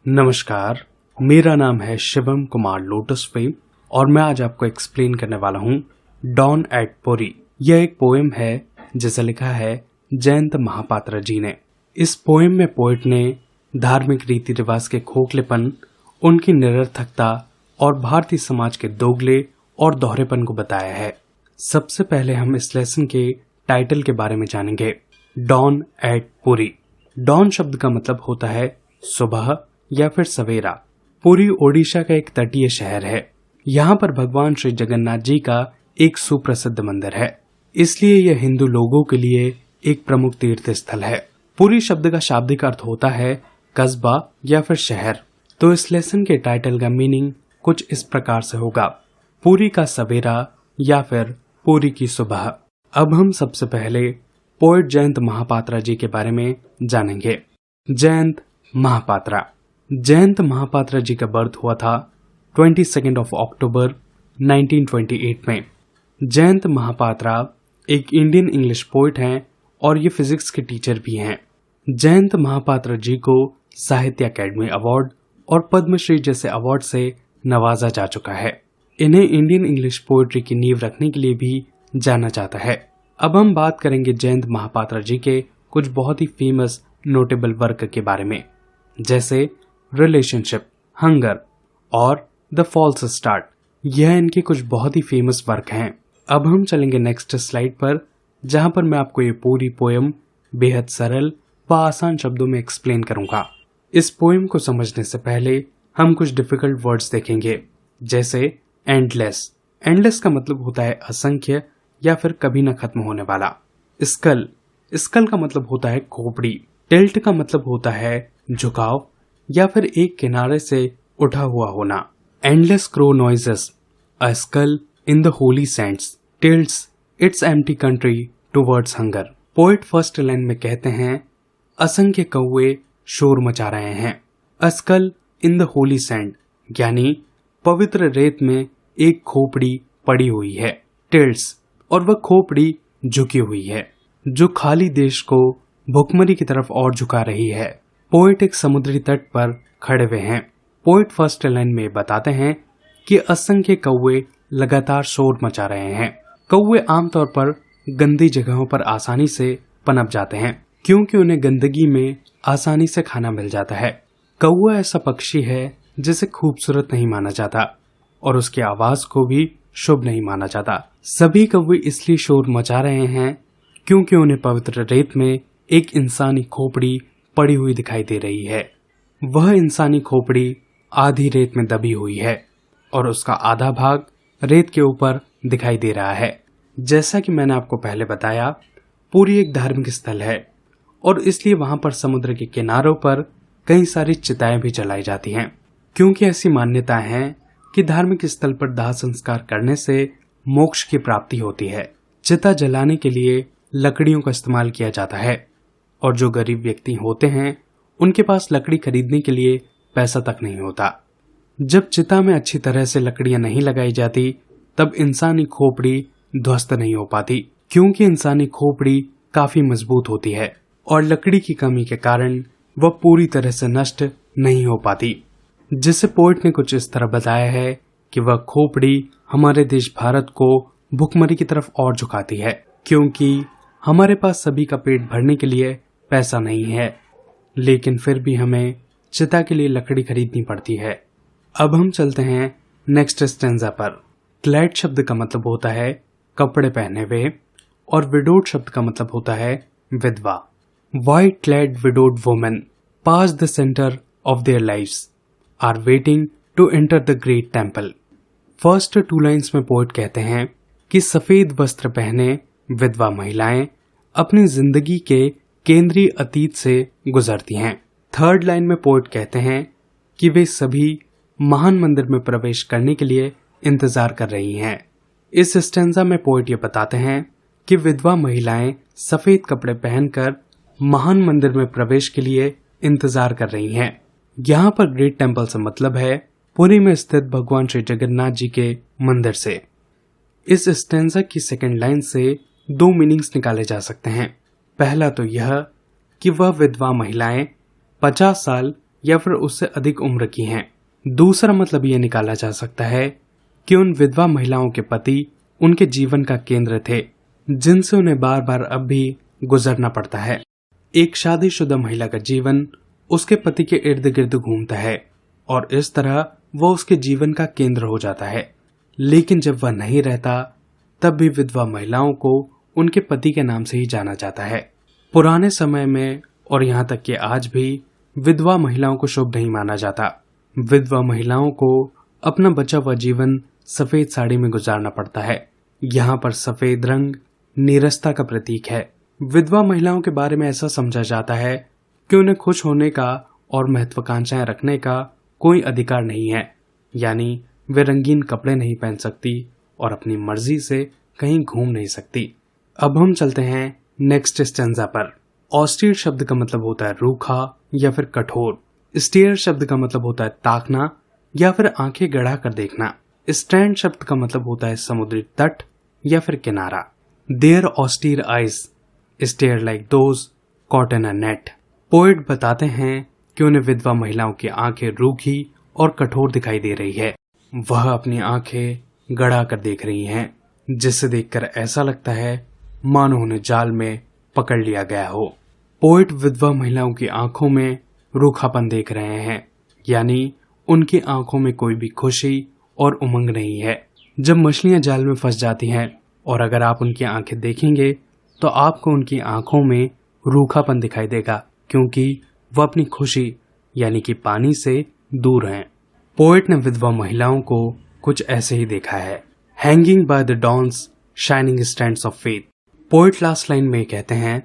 नमस्कार, मेरा नाम है शिवम कुमार लोटस फेम और मैं आज आपको एक्सप्लेन करने वाला हूँ डॉन एट पुरी। यह एक पोएम है जिसे लिखा है जयंत महापात्रा जी ने। इस पोएम में पोएट ने धार्मिक रीति रिवाज के खोखलेपन, उनकी निरर्थकता और भारतीय समाज के दोगले और दोहरेपन को बताया है। सबसे पहले हम इस लेसन के टाइटल के बारे में जानेंगे। Don eight Puri. डॉन शब्द का मतलब होता है सुबह या फिर सवेरा। पुरी ओडिशा का एक तटीय शहर है। यहाँ पर भगवान श्री जगन्नाथ जी का एक सुप्रसिद्ध मंदिर है, इसलिए यह हिंदू लोगों के लिए एक प्रमुख तीर्थ स्थल है। पुरी शब्द का शाब्दिक अर्थ होता है कस्बा या फिर शहर। तो इस लेसन के टाइटल का मीनिंग कुछ इस प्रकार से होगा, पुरी का सवेरा या फिर पुरी की सुबह। अब हम सबसे पहले पोएट जयंत महापात्रा जी के बारे में जानेंगे। जयंत महापात्रा। जयंत महापात्रा जी का बर्थ हुआ था 22 अक्टूबर 1928 में। जयंत महापात्रा एक इंडियन इंग्लिश पोइट हैं और ये फिजिक्स के टीचर भी हैं। जयंत महापात्रा जी को साहित्य अकेडमी अवार्ड और पद्मश्री जैसे अवार्ड से नवाजा जा चुका है। इन्हें इंडियन इंग्लिश पोइट्री की नींव रखने के लिए भी जाना जाता है। अब हम बात करेंगे जयंत महापात्रा जी के कुछ बहुत ही फेमस नोटेबल वर्क के बारे में, जैसे रिलेशनशिप, हंगर और द फॉल्स स्टार्ट। यह इनके कुछ बहुत ही फेमस वर्क हैं। अब हम चलेंगे नेक्स्ट स्लाइड पर, जहां पर मैं आपको ये पूरी पोएम बेहद सरल व आसान शब्दों में एक्सप्लेन करूंगा। इस पोएम को समझने से पहले हम कुछ डिफिकल्ट वर्ड्स देखेंगे, जैसे एंडलेस। एंडलेस का मतलब होता है असंख्य या फिर कभी न खत्म होने वाला। स्कल। स्कल का मतलब होता है खोपड़ी। टिल्ट का मतलब होता है झुकाव या फिर एक किनारे से उठा हुआ होना। Endless crow noises a skull in the holy sands tilts its empty country towards hunger. Poet first line में कहते हैं असंख्य कौवे शोर मचा रहे हैं। A skull in the holy sand यानी पवित्र रेत में एक खोपड़ी पड़ी हुई है। टिल्ट्स और वह खोपड़ी झुकी हुई है जो खाली देश को भुखमरी की तरफ और झुका रही है। पोएट एक समुद्री तट पर खड़े हुए हैं। पोएट फर्स्ट लाइन में बताते हैं कि असंख्य कौवे लगातार शोर मचा रहे हैं। कौवे आमतौर पर गंदी जगहों पर आसानी से पनप जाते हैं क्योंकि उन्हें गंदगी में आसानी से खाना मिल जाता है। कौवा ऐसा पक्षी है जिसे खूबसूरत नहीं माना जाता और उसकी आवाज को भी शुभ नहीं माना जाता। सभी कौवे इसलिए शोर मचा रहे हैं क्योंकि उन्हें पवित्र रेत में एक इंसानी खोपड़ी पड़ी हुई दिखाई दे रही है। वह इंसानी खोपड़ी आधी रेत में दबी हुई है और उसका आधा भाग रेत के ऊपर दिखाई दे रहा है। जैसा कि मैंने आपको पहले बताया, पुरी एक धार्मिक स्थल है और इसलिए वहां पर समुद्र के किनारों पर कई सारी चिताएं भी जलाई जाती हैं, क्योंकि ऐसी मान्यता है कि धार्मिक स्थल पर दाह संस्कार करने से मोक्ष की प्राप्ति होती है। चिता जलाने के लिए लकड़ियों का इस्तेमाल किया जाता है और जो गरीब व्यक्ति होते हैं उनके पास लकड़ी खरीदने के लिए पैसा तक नहीं होता। जब चिता में अच्छी तरह से लकड़ियां नहीं लगाई जाती तब इंसानी खोपड़ी ध्वस्त नहीं हो पाती, क्योंकि इंसानी खोपड़ी काफी मजबूत होती है और लकड़ी की कमी के कारण वह पूरी तरह से नष्ट नहीं हो पाती। जिसे पोएट ने कुछ इस तरह बताया है कि वह खोपड़ी हमारे देश भारत को भुखमरी की तरफ और झुकाती है, क्योंकि हमारे पास सभी का पेट भरने के लिए पैसा नहीं है, लेकिन फिर भी हमें चिता के लिए लकड़ी खरीदनी पड़ती है। अब हम चलते हैं नेक्स्ट स्टेंजा पर। क्लैड शब्द का मतलब होता है कपड़े पहने हुए और विडोड शब्द का मतलब होता है विधवा। White clad widowed women pass the centre of their lives are waiting to enter the great temple. First 2 lines में पोएट कहते हैं कि सफेद वस्त्र पहने विधवा महिलाएं अपनी जिंदगी के केंद्रीय अतीत से गुजरती हैं। 3rd लाइन में पोएट कहते हैं कि वे सभी महान मंदिर में प्रवेश करने के लिए इंतजार कर रही हैं। इस स्टेंजा में पोएट ये बताते हैं कि विधवा महिलाएं सफेद कपड़े पहनकर महान मंदिर में प्रवेश के लिए इंतजार कर रही हैं। यहाँ पर ग्रेट टेम्पल से मतलब है पुरी में स्थित भगवान श्री जगन्नाथ जी के मंदिर से। इस स्टेंजा की 2nd लाइन से 2 मीनिंग्स निकाले जा सकते हैं। पहला तो यह कि वह विधवा महिलाएं 50 साल या फिर उससे अधिक उम्र की हैं। दूसरा मतलब ये निकाला जा सकता है कि उन विधवा महिलाओं के पति उनके जीवन का केंद्र थे, जिनसे उन्हें बार बार अब भी गुजरना पड़ता है। एक शादीशुदा महिला का जीवन उसके पति के इर्द गिर्द घूमता है और इस तरह वह उसके जीवन का केंद्र हो जाता है। लेकिन जब वह नहीं रहता तब भी विधवा महिलाओं को उनके पति के नाम से ही जाना जाता है। पुराने समय में और यहाँ तक कि आज भी विधवा महिलाओं को शुभ नहीं माना जाता। विधवा महिलाओं को अपना बचा हुआ जीवन सफेद साड़ी में गुजारना पड़ता है। यहाँ पर सफेद रंग नीरसता का प्रतीक है। विधवा महिलाओं के बारे में ऐसा समझा जाता है कि उन्हें खुश होने का और महत्वाकांक्षाएं रखने का कोई अधिकार नहीं है, यानी वे रंगीन कपड़े नहीं पहन सकती और अपनी मर्जी से कहीं घूम नहीं सकती। अब हम चलते हैं नेक्स्ट स्टेंजा पर। ऑस्टियर शब्द का मतलब होता है रूखा या फिर कठोर। स्टेयर शब्द का मतलब होता है ताकना या फिर आंखें गड़ा कर देखना। स्ट्रैंड शब्द का मतलब होता है समुद्री तट या फिर किनारा। Their austere eyes stare like those caught in a net. Poet बताते हैं कि उन्हें विधवा महिलाओं की आंखें रूखी और कठोर दिखाई दे रही है। वह अपनी आंखें गड़ा कर देख रही हैं, जिसे देखकर ऐसा लगता है मानो उन्हें जाल में पकड़ लिया गया हो। पोएट विधवा महिलाओं की आंखों में रूखापन देख रहे हैं, यानी उनकी आंखों में कोई भी खुशी और उमंग नहीं है। जब मछलियां जाल में फंस जाती हैं और अगर आप उनकी आंखें देखेंगे तो आपको उनकी आंखों में रूखापन दिखाई देगा, क्योंकि वह अपनी खुशी यानी कि पानी से दूर हैं। पोएट ने विधवा महिलाओं को कुछ ऐसे ही देखा है। Hanging by the dawn's shining stands of faith. Poet last line में कहते हैं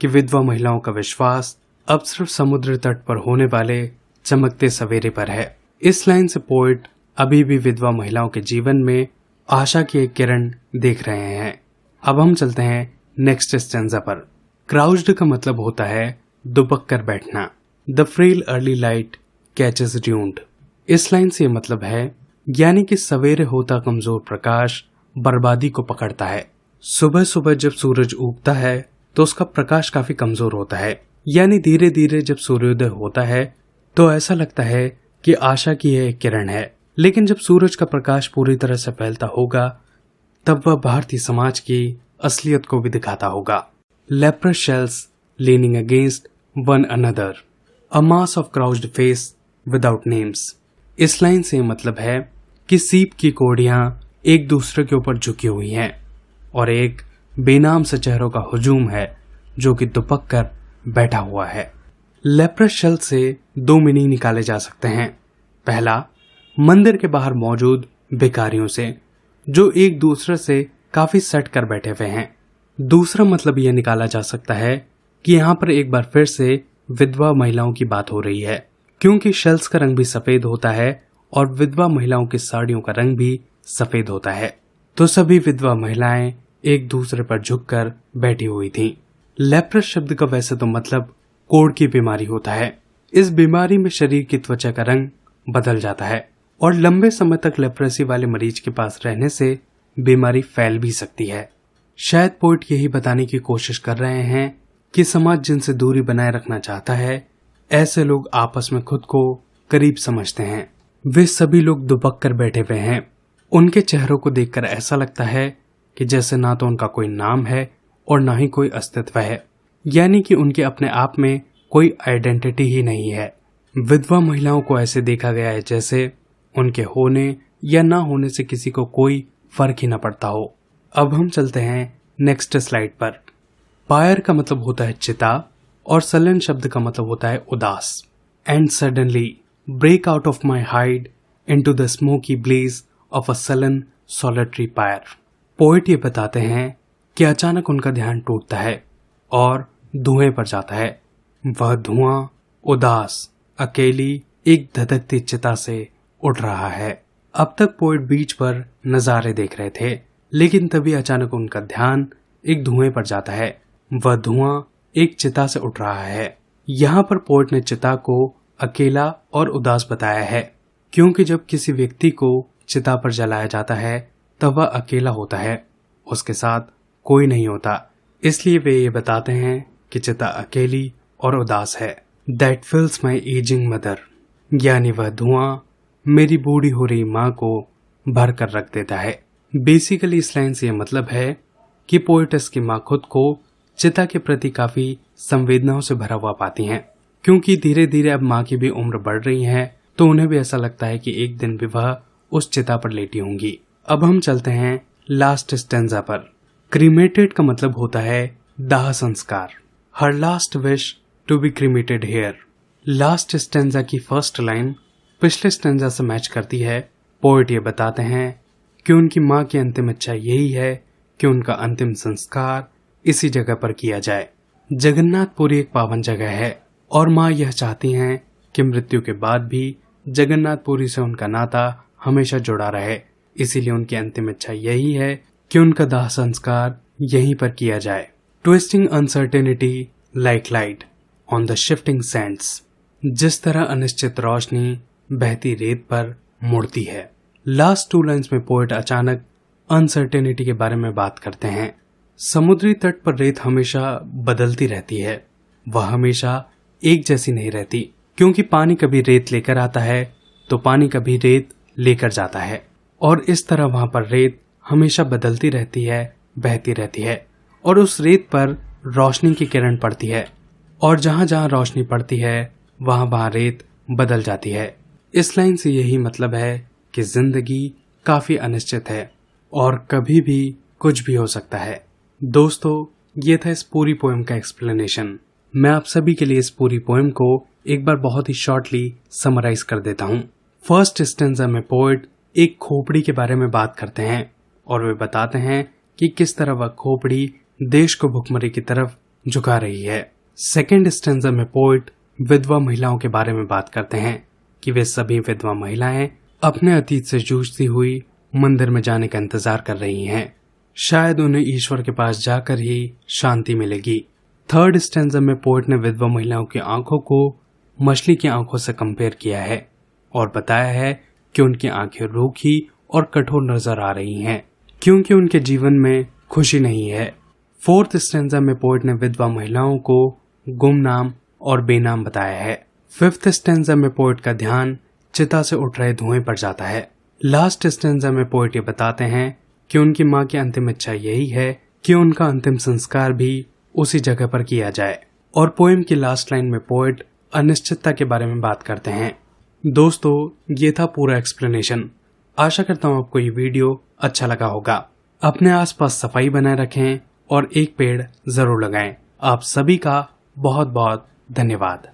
कि विधवा महिलाओं का विश्वास अब सिर्फ समुद्र तट पर होने वाले चमकते सवेरे पर है। इस लाइन से पोएट अभी भी विधवा महिलाओं के जीवन में आशा की एक किरण देख रहे हैं। अब हम चलते हैं नेक्स्ट स्टेंजा पर। क्राउच्ड का मतलब होता है दुबक कर बैठना। The frail early light catches duned. इस लाइन से मतलब है यानी कि सवेरे होता कमजोर प्रकाश बर्बादी को पकड़ता है। सुबह सुबह जब सूरज उगता है तो उसका प्रकाश काफी कमजोर होता है, यानी धीरे धीरे जब सूर्योदय होता है तो ऐसा लगता है कि आशा की यह एक किरण है। लेकिन जब सूरज का प्रकाश पूरी तरह से फैलता होगा तब वह भारतीय समाज की असलियत को भी दिखाता होगा। Leprous shells leaning against one another, a mass of crouched face without names. इस लाइन से मतलब है कि सीप की कोड़ियां एक दूसरे के ऊपर झुकी हुई हैं और एक बेनाम से चेहरों का हुजूम है जो कि दुपक कर बैठा हुआ है। लेप्रस शेल से दो मीनिंग निकाले जा सकते हैं। पहला, मंदिर के बाहर मौजूद भिखारियों से जो एक दूसरे से काफी सट कर बैठे हुए हैं। दूसरा मतलब यह निकाला जा सकता है कि यहाँ पर एक बार फिर से विधवा महिलाओं की बात हो रही है, क्योंकि शेल्स का रंग भी सफेद होता है और विधवा महिलाओं की साड़ियों का रंग भी सफेद होता है। तो सभी विधवा महिलाएं एक दूसरे पर झुककर बैठी हुई थीं। लेप्रस शब्द का वैसे तो मतलब कोढ़ की बीमारी होता है। इस बीमारी में शरीर की त्वचा का रंग बदल जाता है और लंबे समय तक लेप्रेसी वाले मरीज के पास रहने से बीमारी फैल भी सकती है। शायद पोएट यही बताने की कोशिश कर रहे हैं कि समाज जिनसे दूरी बनाए रखना चाहता है, ऐसे लोग आपस में खुद को करीब समझते हैं। वे सभी लोग दुबक कर बैठे हुए हैं। उनके चेहरों को देखकर ऐसा लगता है कि जैसे ना तो उनका कोई नाम है और ना ही कोई अस्तित्व है, यानी कि उनके अपने आप में कोई आइडेंटिटी ही नहीं है। विधवा महिलाओं को ऐसे देखा गया है जैसे उनके होने या ना होने से किसी को कोई फर्क ही ना पड़ता हो। अब हम चलते हैं नेक्स्ट स्लाइड पर। फायर का मतलब होता है चिता और सलन शब्द का मतलब होता है उदास। And suddenly break out of my hide into the smoky blaze of a sullen solitary fire. Poet ये बताते हैं कि अचानक उनका ध्यान टूटता है और धुएं पर जाता है। वह धुआं उदास अकेली एक धधकती चिता से उड़ रहा है। अब तक पोएट बीच पर नजारे देख रहे थे, लेकिन तभी अचानक उनका ध्यान एक धुएं पर जाता है। वह धुआं एक चिता से उठ रहा है। यहाँ पर पोएट ने चिता को अकेला और उदास बताया है, क्योंकि जब किसी व्यक्ति को चिता पर जलाया जाता है तब वह अकेला होता है, उसके साथ कोई नहीं होता। इसलिए वे ये बताते हैं कि चिता अकेली और उदास है। दैट फिल्स माई एजिंग मदर, यानी वह धुआं मेरी बूढ़ी हो रही माँ को भर कर रख देता है। बेसिकली इस लाइन से यह मतलब है कि पोएटस की माँ खुद को चिता के प्रति काफी संवेदनाओं से भरा हुआ पाती हैं, क्योंकि धीरे धीरे अब माँ की भी उम्र बढ़ रही है, तो उन्हें भी ऐसा लगता है कि एक दिन भी वह उस चिता पर लेटी होंगी। अब हम चलते हैं लास्ट स्टेंजा पर। क्रीमेटेड का मतलब होता है दाह संस्कार। Her last wish to be cremated here. Last stanza की फर्स्ट लाइन पिछले स्टेंजा से मैच करती है। पोएट ये बताते हैं कि उनकी माँ की अंतिम इच्छा यही है कि उनका अंतिम संस्कार इसी जगह पर किया जाए। जगन्नाथपुरी एक पावन जगह है और माँ यह चाहती हैं कि मृत्यु के बाद भी जगन्नाथपुरी से उनका नाता हमेशा जुड़ा रहे। इसीलिए उनकी अंतिम इच्छा यही है कि उनका दाह संस्कार यहीं पर किया जाए। Twisting uncertainty like light on the shifting Sands. जिस तरह अनिश्चित रोशनी बहती रेत पर मुड़ती है। लास्ट टू लाइन्स में पोएट अचानक अनसर्टेनिटी के बारे में बात करते हैं। समुद्री तट पर रेत हमेशा बदलती रहती है, वह हमेशा एक जैसी नहीं रहती, क्योंकि पानी कभी रेत लेकर आता है तो पानी कभी रेत लेकर जाता है, और इस तरह वहां पर रेत हमेशा बदलती रहती है, बहती रहती है, और उस रेत पर रोशनी की किरण पड़ती है, और जहां जहां रोशनी पड़ती है वहां वहां रेत बदल जाती है। इस लाइन से यही मतलब है कि जिंदगी काफी अनिश्चित है और कभी भी कुछ भी हो सकता है। दोस्तों, ये था इस पूरी पोएम का एक्सप्लेनेशन। मैं आप सभी के लिए इस पूरी पोएम को एक बार बहुत ही शॉर्टली समराइज कर देता हूँ। फर्स्ट स्टेंजा में पोएट एक खोपड़ी के बारे में बात करते हैं और वे बताते हैं कि किस तरह वह खोपड़ी देश को भुखमरी की तरफ झुका रही है। सेकेंड स्टेंजा में पोएट विधवा महिलाओं के बारे में बात करते हैं कि वे सभी विधवा महिलाएं अपने अतीत से जूझती हुई मंदिर में जाने का इंतजार कर रही हैं। शायद उन्हें ईश्वर के पास जाकर ही शांति मिलेगी। थर्ड स्टेंजा में पोएट ने विधवा महिलाओं की आंखों को मछली की आंखों से कंपेयर किया है और बताया है कि उनकी आंखें रूखी और कठोर नजर आ रही हैं, क्योंकि उनके जीवन में खुशी नहीं है। फोर्थ स्टेंजा में पोएट ने विधवा महिलाओं को गुमनाम और बेनाम बताया है। फिफ्थ स्टेंजा में पोएट का ध्यान चिता से उठ रहे धुएं पर जाता है। लास्ट स्टेंजा में पोएट ये बताते हैं कि उनकी माँ की अंतिम इच्छा यही है कि उनका अंतिम संस्कार भी उसी जगह पर किया जाए। और पोएम की लास्ट लाइन में पोएट अनिश्चितता के बारे में बात करते हैं। दोस्तों, ये था पूरा एक्सप्लेनेशन। आशा करता हूँ आपको ये वीडियो अच्छा लगा होगा। अपने आसपास सफाई बनाए रखें और एक पेड़ जरूर लगाएं। आप सभी का बहुत बहुत धन्यवाद।